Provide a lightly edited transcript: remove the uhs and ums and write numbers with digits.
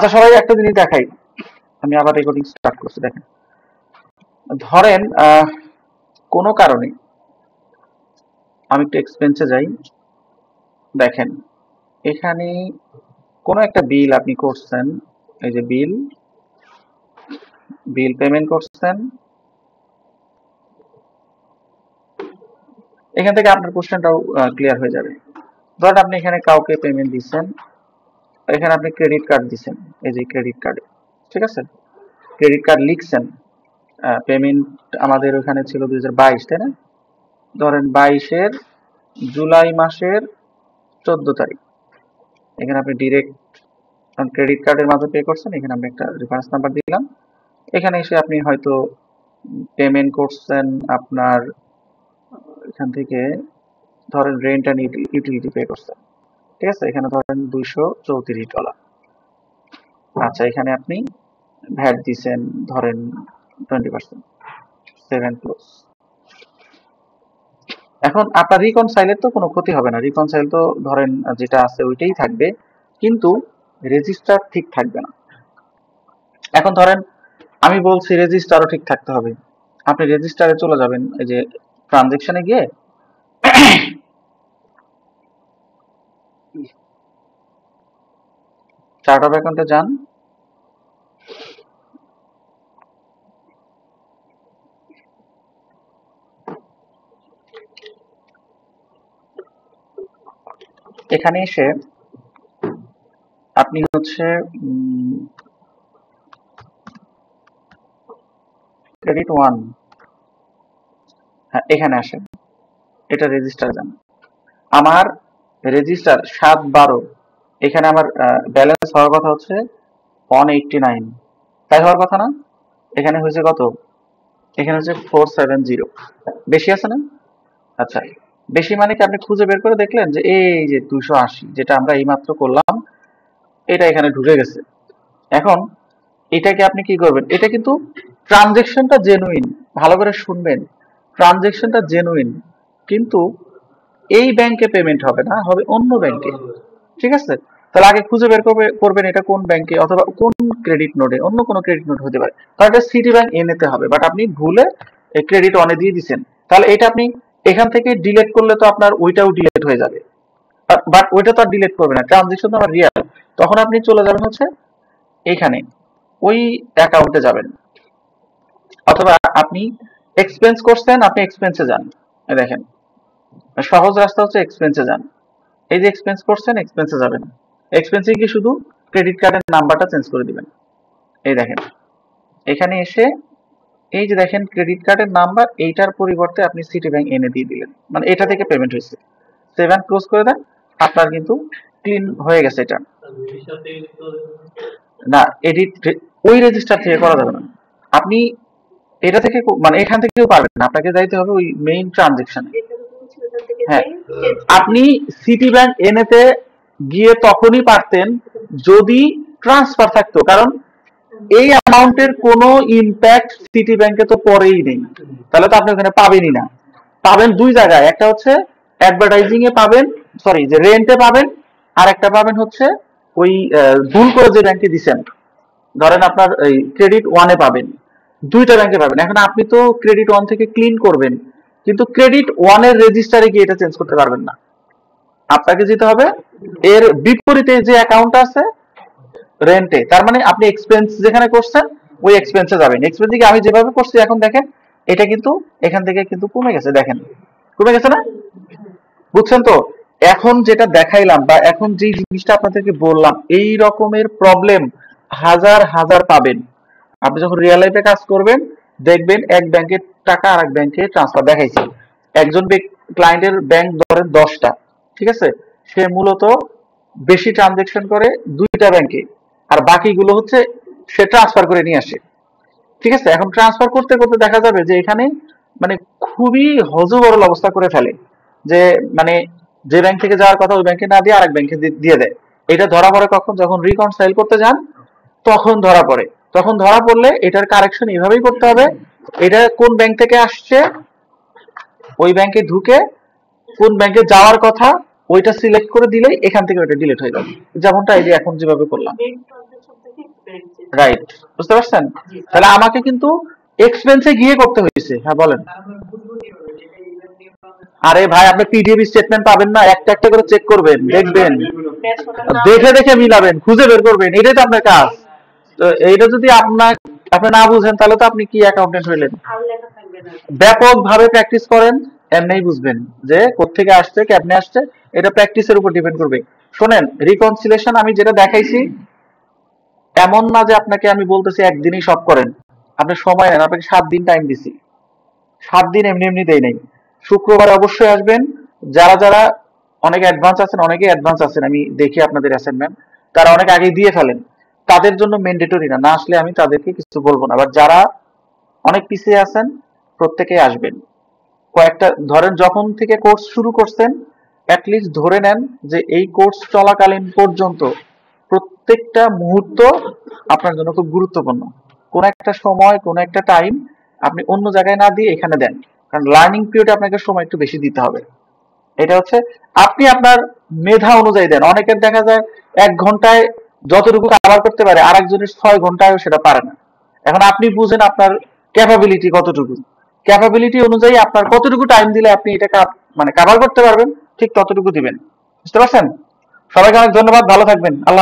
আচ্ছা সবাই একটা জিনিস দেখাই, আমি আবার রেকর্ডিং স্টার্ট করছি। দেখেন, ধরেন কোনো কারণে আমি একটু এক্সপেন্সে যাই। দেখেন এখানে কোনো একটা বিল আপনি করছেন, এই যে বিল পেমেন্ট করছেন, এখান থেকে আপনার কোশ্চেনটাও ক্লিয়ার হয়ে যাবে। ধরেন আপনি এখানে কাউকে পেমেন্ট দিচ্ছেন, এখানে আপনি ক্রেডিট কার্ড দিচ্ছেন, এই যে ক্রেডিট কার্ড, ঠিক আছে, ক্রেডিট কার্ড লিখছেন। পেমেন্ট আমাদের ওখানে ছিল 2022, তাই না? ধরেন 22-এর জুলাই মাসের 14 তারিখ। এখানে আপনি ডিরেক্ট ক্রেডিট কার্ডের মাধ্যমে পে করছেন, এখানে আমি একটা রেফারেন্স নাম্বার দিলাম। এখানে এসে আপনি হয়তো পেমেন্ট করছেন আপনার এখান থেকে, ধরেন রেন্ট অ্যান্ড ইউটিলিটি পে করছেন, ঠিক আছে, এখানে ধরেন $234। আচ্ছা এখানে আপনি ভ্যাট দিচ্ছেন ধরেন 20%, 7 ক্লোজ। এখন আপনার রিকনসাইলের তো কোনো ক্ষতি হবে না, রিকনসাইল তো ধরেন যেটা আছে ওইটাই থাকবে, কিন্তু রেজিস্টার ঠিক থাকবে না। এখন ধরেন আমি বলছি রেজিস্টারও ঠিক থাকতে হবে, আপনি রেজিস্টারে চলে যাবেন, এই যে ট্রানজেকশনে গিয়ে চার্ট অফ অ্যাকাউন্টে যান, এখানে এসে আপনি হচ্ছে ক্রেডিট 1, হ্যাঁ এখানে আসেন, এটা রেজিস্টার যান। আমার রেজিস্টার 7/12, এখানে আমার ব্যালেন্স হওয়ার কথা হচ্ছে 189, তাই হওয়ার কথা না? এখানে হয়েছে কত? এখানে হচ্ছে 470, বেশি আছে না? আচ্ছা বেশি মানে কি আপনি খুঁজে বের করে দেখলেন যে এই যে 280 যেটা আমরা এইমাত্র করলাম, এটা এখানে ঢুকে গেছে। এখন এটাকে আপনি কি করবেন, এটা কিন্তু ট্রানজেকশনটা জেনুইন, ভালো করে শুনবেন, ট্রানজেকশনটা জেনুইন, কিন্তু এই ব্যাংকে পেমেন্ট হবে না, হবে অন্য ব্যাংকে, ঠিক আছে? তাহলে আগে খুঁজে বের করবেন এটা কোন ব্যাংকে অথবা কোন ক্রেডিট নোডে, অন্য কোনো ক্রেডিট নোড হতে পারে, তাহলে এটা সিটি ব্যাংক এনেতে হবে, বাট আপনি ভুলে ক্রেডিট অনে দিয়ে দিচ্ছেন, তাহলে এটা আপনি এখান থেকে ডিলিট করলে তো আপনার ওইটাও ডিলিট হয়ে যাবে, বাট ওইটা তো আর ডিলিট করবে না, ট্রানজেকশন তো আমার রিয়াল। তখন আপনি চলে যাবেন হচ্ছে এখানে ওই অ্যাকাউন্টে যাবেন, অথবা আপনি এক্সপেন্স করছেন, আপনি এক্সপেন্সে যান। দেখেন সহজ রাস্তা হচ্ছে এক্সপেন্সে যান, এই যে এক্সপেন্স করছেন এক্সপেন্সে যাবেন, এক্সপেন্সে গিয়ে শুধু ক্রেডিট কার্ডের নাম্বারটা চেঞ্জ করে দিবেন। এই দেখেন এখানে এসে এই যে দেখেন ক্রেডিট কার্ডের নাম্বার, এইটার পরিবর্তে আপনি সিটি ব্যাংক এনে দিয়ে দিলেন, মানে এটা থেকে পেমেন্ট হয়েছে, 7 ক্লোজ করে দেন, আপনার কিন্তু ক্লিন হয়ে গেছে। এটা না এডিট ওই রেজিস্টার থেকে করা যাবে না, আপনি এটা থেকে মানে এখান থেকেও পারবেন না, আপনাকে যাইতে হবে ওই মেইন ট্রানজেকশনে। হ্যাঁ আপনি সিটি ব্যাংক এনেতে গিয়ে তখনই পারতেন যদি ট্রান্সফার থাকতো, কারণ এই অ্যামাউন্টের কোনো ইম্প্যাক্ট সিটি ব্যাংকে তো পরেই নেই, তাহলে তো আপনি ওখানে পাবেনই না। পাবেন দুই জায়গায়, একটা হচ্ছে অ্যাডভার্টাইজিং এ পাবেন, সরি যে রেন্টে পাবেন, আর একটা পাবেন হচ্ছে ওই ভুল করে যে ব্যাংকে দিচ্ছেন, ধরেন আপনার এই ক্রেডিট 1-এ পাবেন, দুইটা ব্যাংকে পাবেন। এখন আপনি তো ক্রেডিট 1 থেকে ক্লিন করবেন, কিন্তু ক্রেডিট 1-এর রেজিস্টারে গিয়ে এটা চেঞ্জ করতে পারবেন না, আপনাকে যেতে হবে এর বিপরীতে যে অ্যাকাউন্ট আছে রেন্টে, তার মানে আপনি এক্সপেন্স যেখানে করছেন ওই এক্সপেন্সে যাবেন। এক্সপেন্স থেকে আমি যেভাবে করছি এখন দেখেন এটা কিন্তু এখান থেকে কিন্তু কমে গেছে, দেখেন কমে গেছে না? বুঝছেন তো? এখন যেটা দেখাইলাম বা এখন যে জিনিসটা আপনাদেরকে বললাম, এই রকমের প্রবলেম হাজার হাজার পাবেন। আপনি যখন রিয়েল লাইফে কাজ করবেন দেখবেন এক ব্যাংকের টাকা আর এক ব্যাংকে ট্রান্সফার দেখাইছে, একজন ক্লায়েন্টের ব্যাংক ধরেন 10টা, ঠিক আছে, সে মূলত বেশি ট্রানজেকশন করে দুইটা ব্যাংকে, আর বাকিগুলো হচ্ছে সে ট্রান্সফার করে নিয়ে আসে, ঠিক আছে। এখন ট্রান্সফার করতে করতে দেখা যাবে যে এখানে মানে খুবই হযবরল অবস্থা করে ফেলে, যে মানে যে ব্যাংক থেকে যাওয়ার কথা ওই ব্যাংকে না দিয়ে আরেক ব্যাংকে দিয়ে দেয়। এটা ধরা পড়ে কখন? যখন রিকনসাইল করতে যান তখন ধরা পড়ে। তখন ধরা পড়লে এটার কারেকশন এভাবেই করতে হবে, এটা কোন ব্যাংক থেকে আসছে ওই ব্যাংকে ঢুকে কোন ব্যাংকে যাওয়ার কথা ওইটা সিলেক্ট করে দিলেই এখান থেকে ওইটা ডিলিট হয়ে যাবে, যেমনটা এই যে এখন যেভাবে করলাম। রাইট, বুঝতে পারছেন? তাহলে আমাকে কিন্তু এক্সপেন্সে গিয়ে করতে হয়েছে। হ্যাঁ বলেন। আরে ভাই, আপনি পিডিএফ স্টেটমেন্ট পাবেন না, একটা একটা করে চেক করবেন, দেখবেন, দেখে দেখে মিলাবেন, খুঁজে বের করবেন, এটাই তো আপনার কাজ। তো এইটা যদি আপনি না বুঝেন, তাহলে তো আপনি কি অ্যাকাউন্টেন্ট হইলেন? ব্যাপক ভাবে প্র্যাকটিস করেন, এমনিই বুঝবেন যে কোত্থেকে আসছে, কেমনে আসছে। এটা প্র্যাকটিসের উপর ডিপেন্ড করবে। শোনেন, রিকনসিলেশন আমি যেটা দেখাইছি, এমন না যে আপনাকে আমি বলতেছি একদিনই সব করেন। আপনি সময় নেন, আপনাকে 7 দিন টাইম দিছি। 7 দিন এমনি এমনি দেই নাই। শুক্রবারে অবশ্যই আসবেন। যারা যারা অনেক অ্যাডভান্স আছেন, অনেকে অ্যাডভান্স আছেন, আমি দেখি আপনাদের অ্যাসাইনমেন্ট, তারা অনেক আগে দিয়ে ফেলেন। তাদের জন্য ম্যান্ডেটরি না, না আসলে আমি তাদেরকে কিছু বলবো না। আবার যারা অনেক পিছিয়ে আছেন, প্রত্যেকেই আসবেন। কয়েকটা ধরেন, যখন থেকে কোর্স শুরু করছেন, অ্যাটলিস্ট ধরে নেন যে এই কোর্স চলাকালীন পর্যন্ত প্রত্যেকটা মুহূর্ত আপনার জন্য খুব গুরুত্বপূর্ণ। কোন একটা সময়, কোন একটা টাইম আপনি অন্য জায়গায় না দিয়ে এখানে দেন, কারণ লার্নিং পিরিয়ডে আপনাকে সময় একটু বেশি দিতে হবে। এটা হচ্ছে, আপনি আপনার মেধা অনুযায়ী দেন। অনেকের দেখা যায় 1 ঘন্টায় যতটুকু কভার করতে পারে, আরেকজনের 6 ঘন্টায়ও সেটা পারে না। এখন আপনি বুঝেন আপনার ক্যাপাবিলিটি কতটুকু, ক্যাপাবিলিটি অনুযায়ী আপনার কতটুকু টাইম দিলে আপনি এটা মানে কভার করতে পারবেন, ঠিক ততটুকু দিবেন। বুঝতে পারছেন? সবাইকে অনেক ধন্যবাদ, ভালো থাকবেন, আল্লাহ